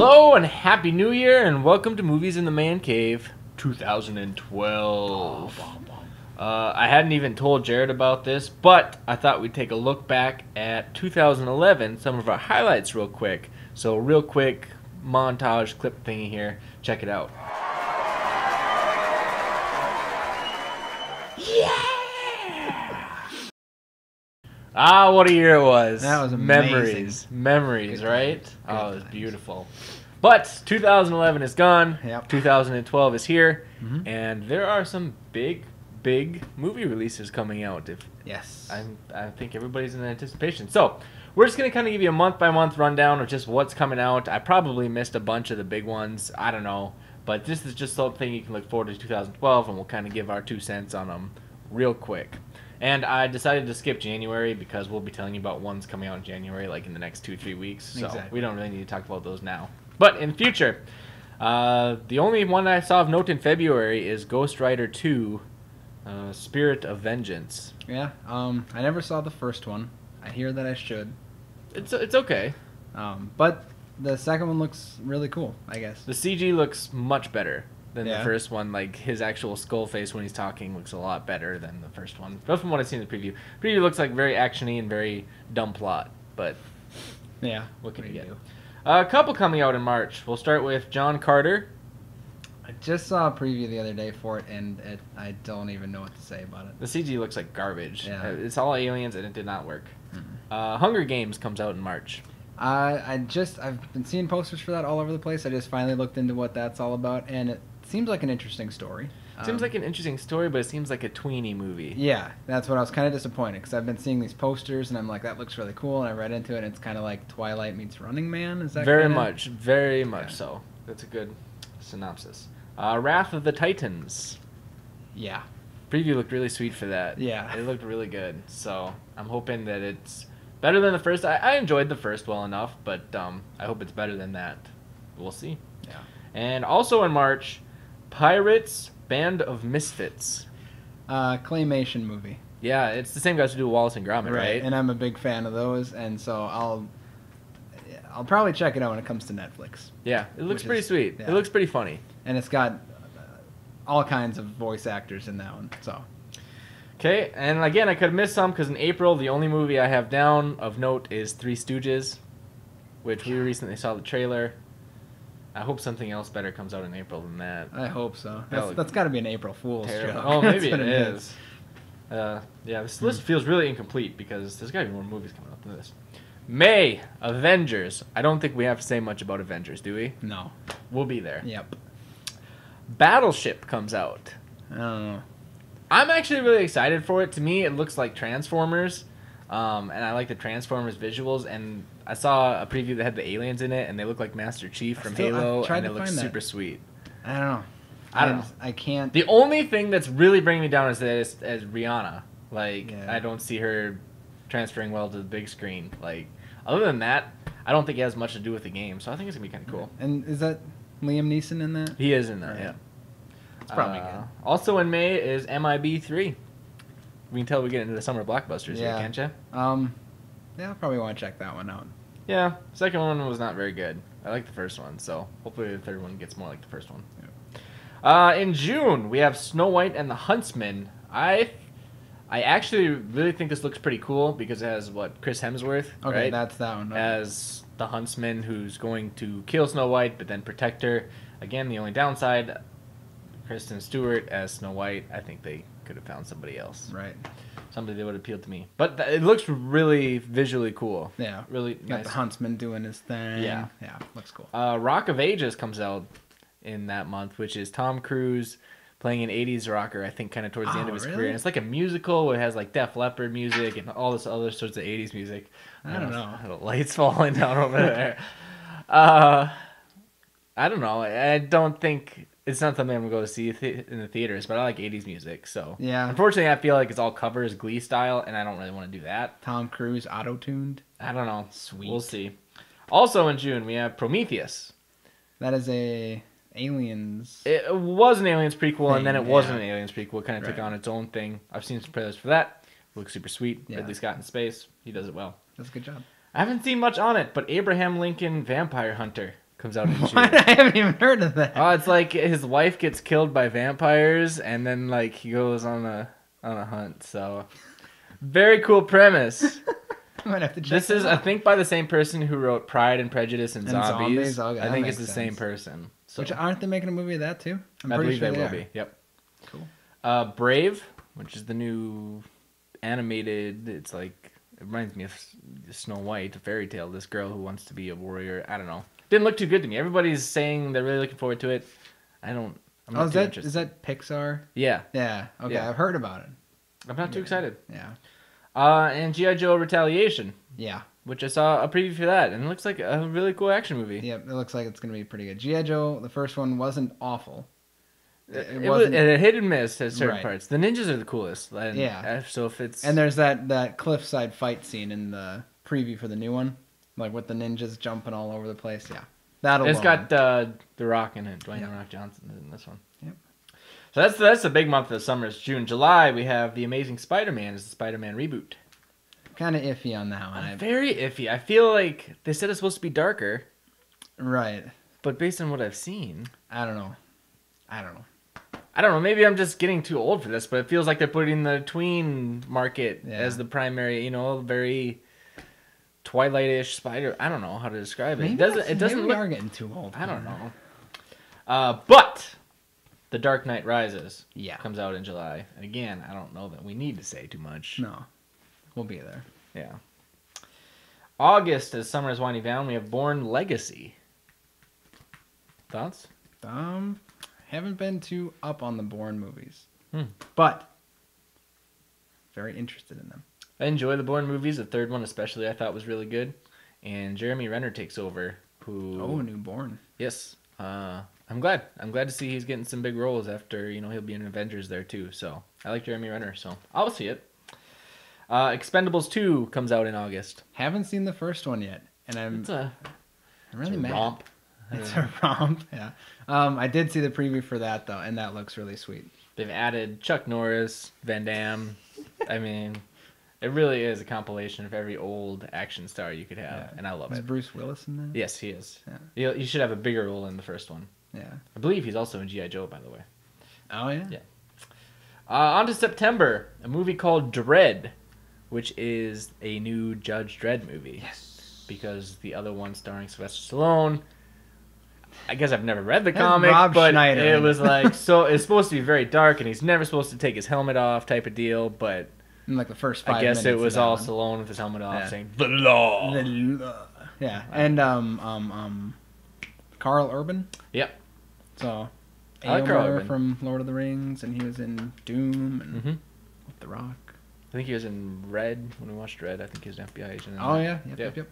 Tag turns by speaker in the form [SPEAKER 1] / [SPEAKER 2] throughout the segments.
[SPEAKER 1] Hello and Happy New Year and welcome to Movies in the Man Cave 2012. I hadn't even told Jared about this, but I thought we'd take a look back at 2011, some of our highlights real quick. So real quick montage clip thingy here. Check it out. Yeah! Ah, what a year it was.
[SPEAKER 2] That was amazing.
[SPEAKER 1] Memories,
[SPEAKER 2] Good
[SPEAKER 1] right?
[SPEAKER 2] times.
[SPEAKER 1] Oh, it was
[SPEAKER 2] times.
[SPEAKER 1] beautiful. But 2011 is gone.
[SPEAKER 2] Yep.
[SPEAKER 1] 2012 is here.
[SPEAKER 2] Mhm.
[SPEAKER 1] And there are some big movie releases coming out.
[SPEAKER 2] Yes.
[SPEAKER 1] I think everybody's in anticipation. So we're just going to kind of give you a month-by-month rundown of just what's coming out. I probably missed a bunch of the big ones. I don't know. But this is just something you can look forward to 2012, and we'll kind of give our 2 cents on them real quick. And I decided to skip January because we'll be telling you about ones coming out in January, like in the next 2-3 weeks. So
[SPEAKER 2] Exactly.
[SPEAKER 1] we don't really need to talk about those now. But in future, the only one I saw of note in February is Ghost Rider 2, Spirit of Vengeance.
[SPEAKER 2] Yeah. I never saw the first one. I hear that I should.
[SPEAKER 1] It's okay.
[SPEAKER 2] But the second one looks really cool, I guess.
[SPEAKER 1] The CG looks much better than the
[SPEAKER 2] Yeah.
[SPEAKER 1] first one. Like, his actual skull face when he's talking looks a lot better than the first one. But from what I've seen in the preview. Preview looks like very action-y and very dumb plot. But
[SPEAKER 2] Yeah.
[SPEAKER 1] what can you get?
[SPEAKER 2] do?
[SPEAKER 1] A couple coming out in March. We'll start with John Carter.
[SPEAKER 2] I just saw a preview the other day for it, and I don't even know what to say about it.
[SPEAKER 1] The CG looks like garbage.
[SPEAKER 2] Yeah.
[SPEAKER 1] It's all aliens, and it did not work.
[SPEAKER 2] Mhm.
[SPEAKER 1] Hunger Games comes out in March.
[SPEAKER 2] I've been seeing posters for that all over the place. I just finally looked into what that's all about, and it seems like an interesting story.
[SPEAKER 1] Seems like an interesting story, but it seems like a tweeny movie.
[SPEAKER 2] Yeah, that's what I was kind of disappointed, because I've been seeing these posters, and I'm like, that looks really cool, and I read into it, and it's kind of like Twilight meets Running Man. Is that
[SPEAKER 1] Very
[SPEAKER 2] kinda?
[SPEAKER 1] much so. That's a good synopsis. Wrath of the Titans.
[SPEAKER 2] Yeah.
[SPEAKER 1] Preview looked really sweet for that.
[SPEAKER 2] Yeah.
[SPEAKER 1] It looked really good. So I'm hoping that it's better than the first. I enjoyed the first well enough, but I hope it's better than that. We'll see.
[SPEAKER 2] Yeah.
[SPEAKER 1] And also in March, Pirates Band of Misfits.
[SPEAKER 2] Claymation movie.
[SPEAKER 1] Yeah, it's the same guys who do Wallace and Gromit, right?
[SPEAKER 2] And I'm a big fan of those, and so I'll probably check it out when it comes to Netflix.
[SPEAKER 1] Yeah, it looks
[SPEAKER 2] Which
[SPEAKER 1] pretty
[SPEAKER 2] is-
[SPEAKER 1] sweet.
[SPEAKER 2] yeah.
[SPEAKER 1] It looks pretty funny.
[SPEAKER 2] And it's got all kinds of voice actors in that one. So
[SPEAKER 1] Okay, and again, I could have missed some because in April, the only movie I have down of note is Three Stooges, which we recently saw the trailer. I hope something else better comes out in April than that.
[SPEAKER 2] I hope so.
[SPEAKER 1] That'll
[SPEAKER 2] That's got to be an April Fool's
[SPEAKER 1] Terrible.
[SPEAKER 2] joke.
[SPEAKER 1] Oh, maybe
[SPEAKER 2] That's
[SPEAKER 1] it
[SPEAKER 2] what
[SPEAKER 1] is. Yeah, this list feels really incomplete because there's got to be more movies coming up than this. May, Avengers. I don't think we have to say much about Avengers, do we?
[SPEAKER 2] No.
[SPEAKER 1] We'll be there.
[SPEAKER 2] Yep.
[SPEAKER 1] Battleship comes out.
[SPEAKER 2] I don't know.
[SPEAKER 1] I'm actually really excited for it. To me, it looks like Transformers, and I like the Transformers visuals. And I saw a preview that had the aliens in it, and they look like Master Chief from Halo, and it looks super sweet.
[SPEAKER 2] I don't know.
[SPEAKER 1] I don't know.
[SPEAKER 2] I can't.
[SPEAKER 1] The only thing that's really bringing me down is that it's as Rihanna. Like,
[SPEAKER 2] Yeah.
[SPEAKER 1] I don't see her transferring well to the big screen. Like, other than that, I don't think it has much to do with the game. So I think it's gonna be kind of cool.
[SPEAKER 2] And is that Liam Neeson in that?
[SPEAKER 1] He is in that,
[SPEAKER 2] Right.
[SPEAKER 1] yeah.
[SPEAKER 2] It's probably good.
[SPEAKER 1] Also in May is MIB 3. We can tell we get into the summer blockbusters here,
[SPEAKER 2] Yeah.
[SPEAKER 1] can't you?
[SPEAKER 2] Yeah, I'll probably want to check that one out.
[SPEAKER 1] Yeah, second one was not very good. I like the first one, so hopefully the third one gets more like the first one. In June, we have Snow White and the Huntsman. I actually really think this looks pretty cool because it has, Chris Hemsworth,
[SPEAKER 2] Okay,
[SPEAKER 1] right?
[SPEAKER 2] that's that one. Okay.
[SPEAKER 1] As the huntsman who's going to kill Snow White but then protect her. Again, the only downside, Kristen Stewart as Snow White, I think they could have found somebody else.
[SPEAKER 2] Right.
[SPEAKER 1] Somebody that would appeal to me. But it looks really visually cool.
[SPEAKER 2] Yeah.
[SPEAKER 1] Really
[SPEAKER 2] Got
[SPEAKER 1] nice.
[SPEAKER 2] the huntsman doing his thing.
[SPEAKER 1] Yeah.
[SPEAKER 2] Yeah, looks cool.
[SPEAKER 1] Rock of Ages comes out in that month, which is Tom Cruise playing an 80s rocker, I think, kind of towards the end of his career. And it's like a musical where it has, like, Def Leppard music and all this other sorts of 80s music.
[SPEAKER 2] I don't know.
[SPEAKER 1] The lights falling down over there. I don't know. I don't think... It's not something I'm going to go see in the theaters, but I like 80s music, so...
[SPEAKER 2] Yeah.
[SPEAKER 1] Unfortunately, I feel like it's all covers Glee style, and I don't really want to do that.
[SPEAKER 2] Tom Cruise auto-tuned.
[SPEAKER 1] I don't know.
[SPEAKER 2] Sweet.
[SPEAKER 1] We'll see. Also in June, we have Prometheus.
[SPEAKER 2] That is a Aliens.
[SPEAKER 1] It was an Aliens prequel, and then it wasn't
[SPEAKER 2] Yeah.
[SPEAKER 1] an Aliens prequel. It kind of took
[SPEAKER 2] Right.
[SPEAKER 1] on its own thing. I've seen some trailers for that. It looks super sweet.
[SPEAKER 2] Yeah.
[SPEAKER 1] Ridley Scott in space. He does it well.
[SPEAKER 2] That's a good job.
[SPEAKER 1] I haven't seen much on it, but Abraham Lincoln Vampire Hunter Comes out in June.
[SPEAKER 2] What? I haven't even heard of that.
[SPEAKER 1] Oh, it's like his wife gets killed by vampires, and then like he goes on a hunt. So, very cool premise.
[SPEAKER 2] I might have to check
[SPEAKER 1] This is,
[SPEAKER 2] that
[SPEAKER 1] I
[SPEAKER 2] out.
[SPEAKER 1] think, by the same person who wrote Pride and Prejudice and Zombies.
[SPEAKER 2] Okay,
[SPEAKER 1] I
[SPEAKER 2] that
[SPEAKER 1] think it's
[SPEAKER 2] makes
[SPEAKER 1] the same
[SPEAKER 2] sense.
[SPEAKER 1] person. So,
[SPEAKER 2] Which aren't they making a movie of that too? I'm
[SPEAKER 1] I
[SPEAKER 2] pretty
[SPEAKER 1] believe
[SPEAKER 2] sure
[SPEAKER 1] they will
[SPEAKER 2] are.
[SPEAKER 1] be. Yep.
[SPEAKER 2] Cool.
[SPEAKER 1] Brave, which is the new animated. It's like it reminds me of Snow White, a fairy tale. This girl who wants to be a warrior. I don't know. Didn't look too good to me. Everybody's saying they're really looking forward to it. I'm not
[SPEAKER 2] Is
[SPEAKER 1] too
[SPEAKER 2] that
[SPEAKER 1] interested.
[SPEAKER 2] is that Pixar?
[SPEAKER 1] Yeah.
[SPEAKER 2] Yeah. Okay,
[SPEAKER 1] Yeah.
[SPEAKER 2] I've heard about it.
[SPEAKER 1] I'm not too excited.
[SPEAKER 2] Yeah.
[SPEAKER 1] And G.I. Joe Retaliation,
[SPEAKER 2] Yeah.
[SPEAKER 1] which I saw a preview for that, and it looks like a really cool action movie.
[SPEAKER 2] Yep. It looks like it's gonna be pretty good. G.I. Joe, the first one wasn't awful.
[SPEAKER 1] It was a hit and miss at certain
[SPEAKER 2] Right.
[SPEAKER 1] parts. The ninjas are the coolest. And
[SPEAKER 2] Yeah.
[SPEAKER 1] So if it's
[SPEAKER 2] And there's that cliffside fight scene in the preview for the new one, like with the ninjas jumping all over the place. Yeah. That'll.
[SPEAKER 1] it's got The Rock in it, Dwayne
[SPEAKER 2] Yeah.
[SPEAKER 1] The Rock Johnson in this one.
[SPEAKER 2] Yep.
[SPEAKER 1] So that's the big month of the summer. It's June. July we have The Amazing Spider-Man as the Spider-Man reboot.
[SPEAKER 2] Kind of iffy on that one.
[SPEAKER 1] I'm very iffy. I feel like they said it's supposed to be darker,
[SPEAKER 2] Right.
[SPEAKER 1] but based on what I've seen,
[SPEAKER 2] I don't know.
[SPEAKER 1] I don't know. Maybe I'm just getting too old for this, but it feels like they're putting the tween market
[SPEAKER 2] Yeah.
[SPEAKER 1] as the primary. Very Twilight-ish spider. I don't know how to describe it.
[SPEAKER 2] Maybe
[SPEAKER 1] It doesn't
[SPEAKER 2] we
[SPEAKER 1] look.
[SPEAKER 2] are getting too old.
[SPEAKER 1] I don't know. But The Dark Knight Rises
[SPEAKER 2] Yeah.
[SPEAKER 1] comes out in July, and again, I don't know that we need to say too much.
[SPEAKER 2] No. We'll be there.
[SPEAKER 1] Yeah. August, as summer is winding down, we have Bourne Legacy. Thoughts?
[SPEAKER 2] Haven't been too up on the Bourne movies,
[SPEAKER 1] Hmm.
[SPEAKER 2] but very interested in them.
[SPEAKER 1] I enjoy the Bourne movies. The third one, especially, I thought was really good. And Jeremy Renner takes over.
[SPEAKER 2] Oh, new Bourne.
[SPEAKER 1] Yes. I'm glad. I'm glad to see he's getting some big roles after, he'll be in Avengers there too. So I like Jeremy Renner, so I'll see it. Expendables 2 comes out in August.
[SPEAKER 2] Haven't seen the first one yet, and I'm really mad.
[SPEAKER 1] Romp.
[SPEAKER 2] It's a romp. Yeah. I did see the preview for that though, and that looks really sweet.
[SPEAKER 1] They've added Chuck Norris, Van Damme. I mean, it really is a compilation of every old action star you could have, and I love
[SPEAKER 2] Is
[SPEAKER 1] it.
[SPEAKER 2] Bruce Willis in that?
[SPEAKER 1] Yes, he is.
[SPEAKER 2] Yeah.
[SPEAKER 1] You should have a bigger role in the first one.
[SPEAKER 2] Yeah.
[SPEAKER 1] I believe he's also in G.I. Joe, by the way.
[SPEAKER 2] Oh yeah.
[SPEAKER 1] Yeah. On to September, a movie called Dredd, which is a new Judge Dredd movie.
[SPEAKER 2] Yes.
[SPEAKER 1] Because the other one starring Sylvester Stallone, I guess I've never read the
[SPEAKER 2] That's
[SPEAKER 1] comic,
[SPEAKER 2] Rob
[SPEAKER 1] but
[SPEAKER 2] Schneider
[SPEAKER 1] it
[SPEAKER 2] in
[SPEAKER 1] was
[SPEAKER 2] it.
[SPEAKER 1] like, so it's supposed to be very dark, and he's never supposed to take his helmet off type of deal, but
[SPEAKER 2] In like the first 5
[SPEAKER 1] I guess
[SPEAKER 2] minutes
[SPEAKER 1] it was
[SPEAKER 2] of that
[SPEAKER 1] all
[SPEAKER 2] one.
[SPEAKER 1] Stallone with his helmet off
[SPEAKER 2] Yeah.
[SPEAKER 1] saying, "The law."
[SPEAKER 2] Yeah, and Carl Urban.
[SPEAKER 1] Yep.
[SPEAKER 2] So
[SPEAKER 1] I like Carl
[SPEAKER 2] Éomer
[SPEAKER 1] Urban.
[SPEAKER 2] from Lord of the Rings, and he was in Doom and
[SPEAKER 1] Mm-hmm.
[SPEAKER 2] with The Rock.
[SPEAKER 1] I think he was in Red when we watched Red. I think he was an FBI agent. in
[SPEAKER 2] Oh
[SPEAKER 1] that.
[SPEAKER 2] yeah, yep.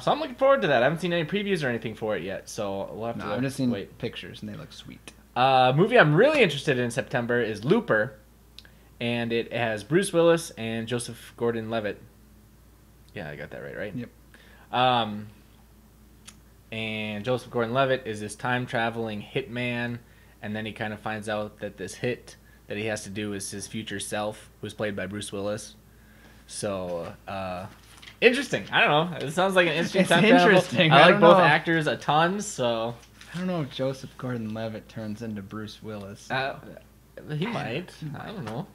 [SPEAKER 1] So I'm looking forward to that. I haven't seen any previews or anything for it yet, so we'll have
[SPEAKER 2] No,
[SPEAKER 1] to
[SPEAKER 2] I've just seen
[SPEAKER 1] wait.
[SPEAKER 2] pictures, and they look sweet.
[SPEAKER 1] Movie I'm really interested in September is Looper, and it has Bruce Willis and Joseph Gordon-Levitt. Yeah, I got that right?
[SPEAKER 2] Yep.
[SPEAKER 1] And Joseph Gordon-Levitt is this time-traveling hitman, and then he kind of finds out that this hit that he has to do is his future self, who's played by Bruce Willis. So, interesting. I don't know. It sounds like an interesting
[SPEAKER 2] It's
[SPEAKER 1] time travel.
[SPEAKER 2] interesting.
[SPEAKER 1] I
[SPEAKER 2] I
[SPEAKER 1] like
[SPEAKER 2] don't
[SPEAKER 1] both
[SPEAKER 2] know.
[SPEAKER 1] actors a ton, so
[SPEAKER 2] I don't know if Joseph Gordon-Levitt turns into Bruce Willis.
[SPEAKER 1] he might. I don't know.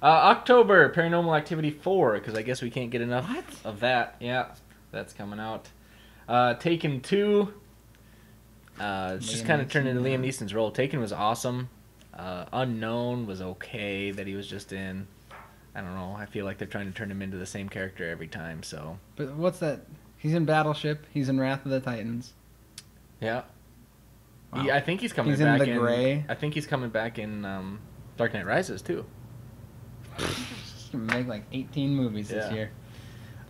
[SPEAKER 1] October, Paranormal Activity 4, because I guess we can't get enough
[SPEAKER 2] What?
[SPEAKER 1] of that. Yeah, that's coming out. Taken 2. It's just
[SPEAKER 2] Liam
[SPEAKER 1] kind of turned into
[SPEAKER 2] Neeson,
[SPEAKER 1] Liam
[SPEAKER 2] yeah.
[SPEAKER 1] Neeson's role. Taken was awesome. Unknown was okay that he was just in. I don't know. I feel like they're trying to turn him into the same character every time. So
[SPEAKER 2] But what's that? He's in Battleship. He's in Wrath of the Titans.
[SPEAKER 1] yeah,
[SPEAKER 2] Wow.
[SPEAKER 1] I think he's coming
[SPEAKER 2] He's in
[SPEAKER 1] back
[SPEAKER 2] The Grey.
[SPEAKER 1] I think he's coming back in Dark Knight Rises too.
[SPEAKER 2] Just gonna make like 18 movies this
[SPEAKER 1] Yeah.
[SPEAKER 2] year.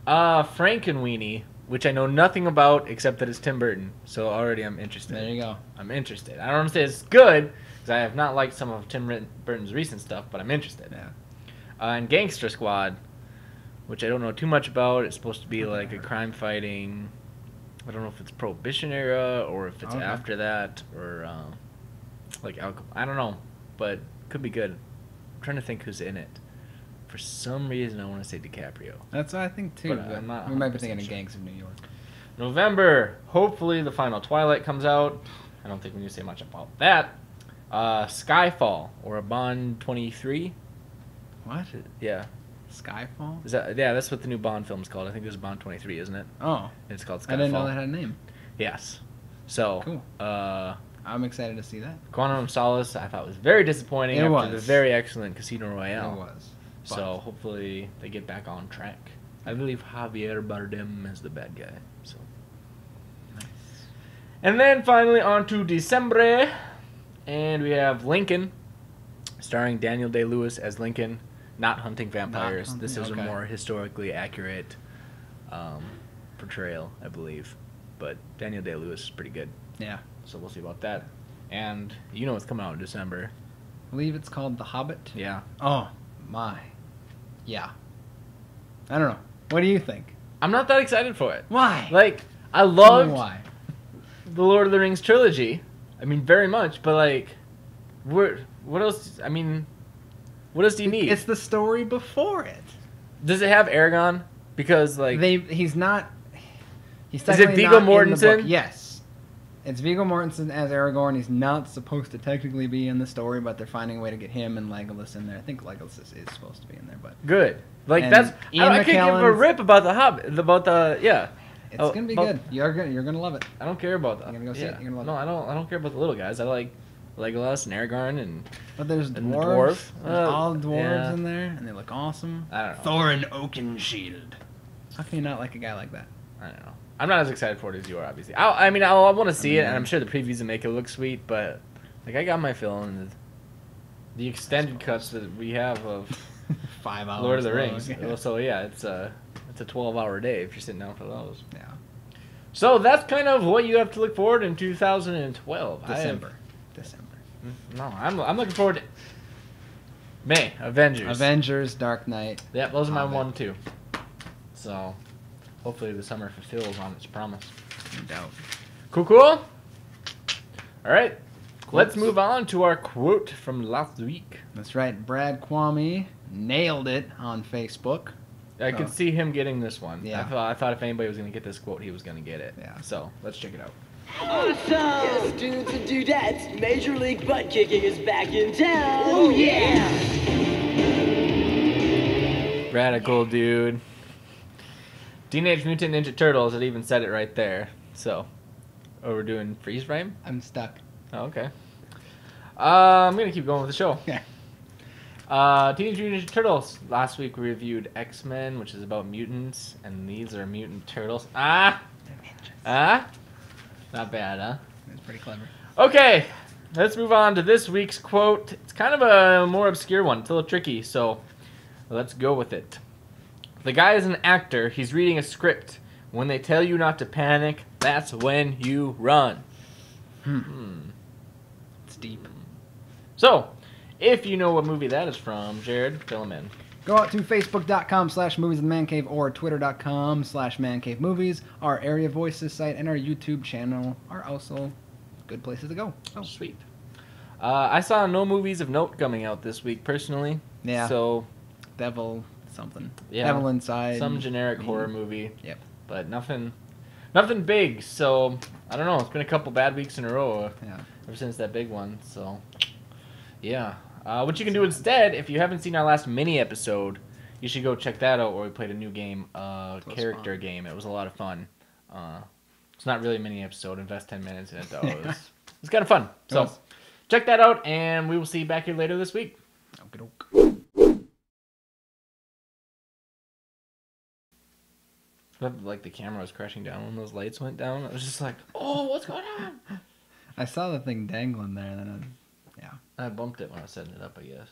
[SPEAKER 1] Frankenweenie, which I know nothing about except that it's Tim Burton. So already I'm interested.
[SPEAKER 2] There you go.
[SPEAKER 1] I'm interested. I don't want to say it's good because I have not liked some of Tim Burton's recent stuff, but I'm interested.
[SPEAKER 2] Yeah.
[SPEAKER 1] And Gangster Squad, which I don't know too much about. It's supposed to be like a crime fighting. I don't know if it's Prohibition era or if it's
[SPEAKER 2] Okay.
[SPEAKER 1] after that or like alcohol. I don't know, but could be good. I'm trying to think who's in it. For some reason, I want to say DiCaprio.
[SPEAKER 2] That's what I think too.
[SPEAKER 1] But I'm not
[SPEAKER 2] we might be
[SPEAKER 1] 100%
[SPEAKER 2] thinking of
[SPEAKER 1] sure.
[SPEAKER 2] Gangs of New York.
[SPEAKER 1] November, hopefully the final Twilight comes out. I don't think we need to say much about that. Skyfall or a Bond 23.
[SPEAKER 2] What?
[SPEAKER 1] Yeah.
[SPEAKER 2] Skyfall?
[SPEAKER 1] Is that, yeah, that's what the new Bond film's called. I think there's Bond 23, isn't it?
[SPEAKER 2] Oh.
[SPEAKER 1] It's called Skyfall.
[SPEAKER 2] I didn't know that had a name.
[SPEAKER 1] Yes. So,
[SPEAKER 2] cool. I'm excited to see that.
[SPEAKER 1] Quantum of Solace, I thought was very disappointing after the very excellent Casino Royale.
[SPEAKER 2] It was.
[SPEAKER 1] So hopefully they get back on track. I believe Javier Bardem is the bad guy. So.
[SPEAKER 2] Nice.
[SPEAKER 1] And then finally on to December, and we have Lincoln, starring Daniel Day-Lewis as Lincoln, not hunting vampires. This is a more historically accurate portrayal, I believe. But Daniel Day-Lewis is pretty good.
[SPEAKER 2] Yeah.
[SPEAKER 1] So we'll see about that. And you know what's coming out in December.
[SPEAKER 2] I believe it's called The Hobbit.
[SPEAKER 1] Yeah.
[SPEAKER 2] Oh, my. Yeah. I don't know. What do you think?
[SPEAKER 1] I'm not that excited for it.
[SPEAKER 2] Why?
[SPEAKER 1] Like, I loved
[SPEAKER 2] why?
[SPEAKER 1] the Lord of the Rings trilogy. I mean, very much. But, like, what else? I mean, what else do you need?
[SPEAKER 2] It's the story before it.
[SPEAKER 1] Does it have Aragorn? Because, like...
[SPEAKER 2] He's not... He's
[SPEAKER 1] is it Viggo Mortensen?
[SPEAKER 2] Yes. It's Viggo Mortensen as Aragorn. He's not supposed to technically be in the story, but they're finding a way to get him and Legolas in there. I think Legolas is supposed to be in there, but...
[SPEAKER 1] Good. Like,
[SPEAKER 2] and
[SPEAKER 1] that's...
[SPEAKER 2] Ian
[SPEAKER 1] I can't give a rip about the Hobbit. About the... Yeah.
[SPEAKER 2] It's going to be good. You're gonna love it.
[SPEAKER 1] I don't care about that.
[SPEAKER 2] You're going to go see it. You're gonna love
[SPEAKER 1] it. No, I don't care about the little guys. I like Legolas and Aragorn and...
[SPEAKER 2] But there's
[SPEAKER 1] and
[SPEAKER 2] dwarves.
[SPEAKER 1] The
[SPEAKER 2] There's all dwarves in there, and they look awesome.
[SPEAKER 1] I don't know.
[SPEAKER 2] Thorin Oakenshield. How can you not like a guy like that?
[SPEAKER 1] I don't know. I'm not as excited for it as you are, obviously. I want to see it, and I'm sure the previews will make it look sweet, but like I got my fill in the extended cuts that we have of
[SPEAKER 2] 5 hours
[SPEAKER 1] Lord of the Rings.
[SPEAKER 2] Yeah.
[SPEAKER 1] So yeah, it's a 12-hour day if you're sitting down for those.
[SPEAKER 2] Yeah.
[SPEAKER 1] So that's kind of what you have to look forward in 2012.
[SPEAKER 2] December.
[SPEAKER 1] No, I'm looking forward to May
[SPEAKER 2] Avengers, Dark Knight.
[SPEAKER 1] Yeah, those are my 1 and 2. So. Hopefully the summer fulfills on its promise.
[SPEAKER 2] No doubt.
[SPEAKER 1] Cool? All right. Let's move on to our quote from last week.
[SPEAKER 2] That's right. Brad Kwame nailed it on Facebook.
[SPEAKER 1] I could see him getting this one.
[SPEAKER 2] Yeah.
[SPEAKER 1] I thought if anybody was going to get this quote, he was going to get it.
[SPEAKER 2] Yeah.
[SPEAKER 1] So, let's check it out.
[SPEAKER 3] Awesome! Yes, dudes and dudettes, Major League Butt Kicking is back in town! Oh, yeah!
[SPEAKER 1] Radical, dude. Teenage Mutant Ninja Turtles, it even said it right there. So, we're doing freeze frame?
[SPEAKER 2] I'm stuck.
[SPEAKER 1] Oh, okay. I'm going to keep going with the show.
[SPEAKER 2] Yeah.
[SPEAKER 1] Teenage Mutant Ninja Turtles. Last week we reviewed X-Men, which is about mutants, and these are mutant turtles. Not bad, huh?
[SPEAKER 2] That's pretty clever.
[SPEAKER 1] Okay, let's move on to this week's quote. It's kind of a more obscure one. It's a little tricky, so let's go with it. The guy is an actor. He's reading a script. When they tell you not to panic, that's when you run.
[SPEAKER 2] It's deep.
[SPEAKER 1] So, if you know what movie that is from, Jared, fill him in.
[SPEAKER 2] Go out to facebook.com/movies in the man cave or twitter.com/mancavemovies. Movies. Our Area Voices site and our YouTube channel are also good places to go.
[SPEAKER 1] Oh, sweet. I saw no movies of note coming out this week, personally.
[SPEAKER 2] Yeah.
[SPEAKER 1] So,
[SPEAKER 2] Devil something.
[SPEAKER 1] yeah,
[SPEAKER 2] Devil Inside.
[SPEAKER 1] some generic horror movie.
[SPEAKER 2] Yep.
[SPEAKER 1] But nothing big. So, I don't know. It's been a couple bad weeks in a row.
[SPEAKER 2] Yeah.
[SPEAKER 1] Ever since that big one. So, yeah. What you can do instead, if you haven't seen our last mini episode, you should go check that out where we played a new game, character game. It was a lot of fun. It's not really a mini episode. Invest 10 minutes in it, though. It's kind of fun. So, check that out, and we will see you back here later this week.
[SPEAKER 2] Okey-doke.
[SPEAKER 1] Like the camera was crashing down when those lights went down. I was just like, oh, what's going on?
[SPEAKER 2] I saw the thing dangling there, and then
[SPEAKER 1] I bumped it when I was setting it up, I guess.